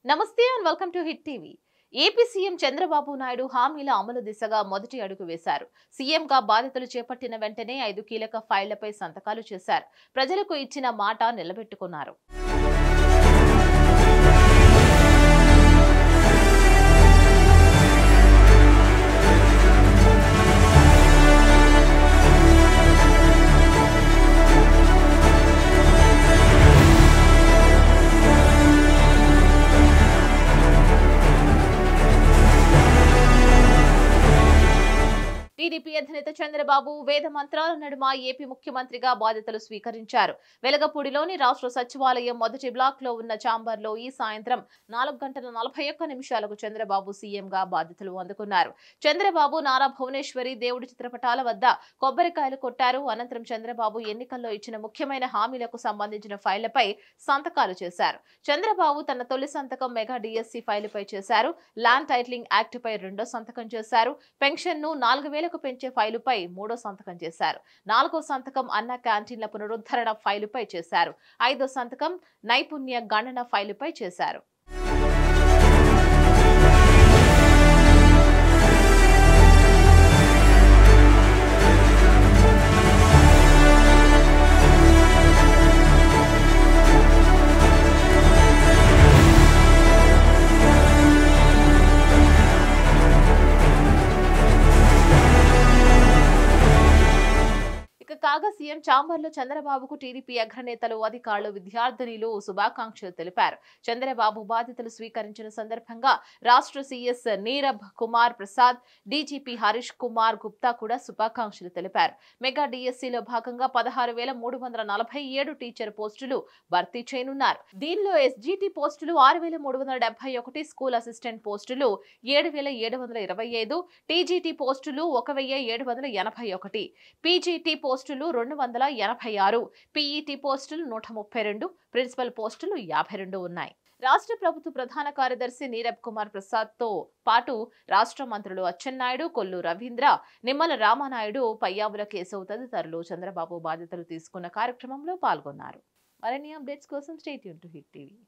నమస్తే and welcome to hit TV. AP CM Chandrababu Naidu హామీల అమలు దిశగా మొదటి అడుగు వేశారు. సీఎంగా బాధ్యతలు చేపట్టిన వెంటనే 5 కీలక ఫైళ్లపై సంతకాలు చేశారు. ప్రజలకు ఇచ్చిన మాట నిలబెట్టుకున్నారు. టీడీపీ అధినేత చంద్రబాబు వేద మంత్రాల నడుమ ఏపీ ముఖ్యమంత్రిగా బాధ్యతలు స్వీకరించారు. వెలగపూడిలోని రాష్ట్ర సచివాలయం మొదటి బ్లాక్ లో ఉన్న ఛాంబర్ లో ఈ సాయంత్రం 4:41 చంద్రబాబు సీఎంగా బాధ్యతలు అందుకున్నారు. చంద్రబాబు నారా భువనేశ్వరి దేవుడి చిత్రపటాల వద్ద కొబ్బరికాయలు కొట్టారు. అనంతరం చంద్రబాబు ఎన్నికల్లో ఇచ్చిన ముఖ్యమైన హామీలకు సంబంధించిన ఫైళ్లపై సంతకాలు చేశారు. చంద్రబాబు తన తొలి సంతకం మెగా డిఎస్సి ఫైలుపై చేశారు. ల్యాండ్ టైటిలింగ్ యాక్ట్ పై రెండో సంతకం చేశారు. పెన్షన్ ను 4,000 పెంచే ఫైలుపై మూడో సంతకం చేశారు. 4వ సంతకం అన్న క్యాంటీన్ల పునరుద్ధరణ ఫైలుపై చేశారు. 5వ సంతకం నైపుణ్య గణన ఫైలుపై చేశారు. కాగా సీఎం ఛాంబర్ లో చంద్రబాబుకు టీడీపీ అగ్రనేతలు, అధికారులు, విద్యార్థినులు శుభాకాంక్షలు తెలిపారు. చంద్రబాబు బాధ్యతలు స్వీకరించిన సందర్భంగా రాష్ట్ర సీఎస్ నీరబ్ కుమార్ ప్రసాద్, డీజీపీ హరీష్ కుమార్ గుప్తా కూడా శుభాకాంక్షలు తెలిపారు. మెగా డిఎస్సిలో భాగంగా 16,347 టీచర్ పోస్టులు భర్తీ చేయనున్నారు. దీనిలో ఎస్జీటీ పోస్టులు 6,371, స్కూల్ అసిస్టెంట్ పోస్టులు 7,725, టీజీటీ పోస్టులు 1,781, పీజీటీ పోస్టులు 286, పీఈటీ పోస్టులు 132, ప్రిన్సిపల్ పోస్టులు 52 ఉన్నాయి. రాష్ట్ర ప్రభుత్వ ప్రధాన కార్యదర్శి నీరబ్ కుమార్ ప్రసాద్ తో పాటు రాష్ట్ర మంత్రులు అచ్చెన్నాయుడు, కొల్లు రవీంద్ర, నిమ్మల రామానాయుడు, పయ్యావుల కేశవ్ తదితరులు చంద్రబాబు బాధ్యతలు తీసుకున్న కార్యక్రమంలో పాల్గొన్నారు. మరిన్ని అప్డేట్స్ కోసం stay tune to hit TV.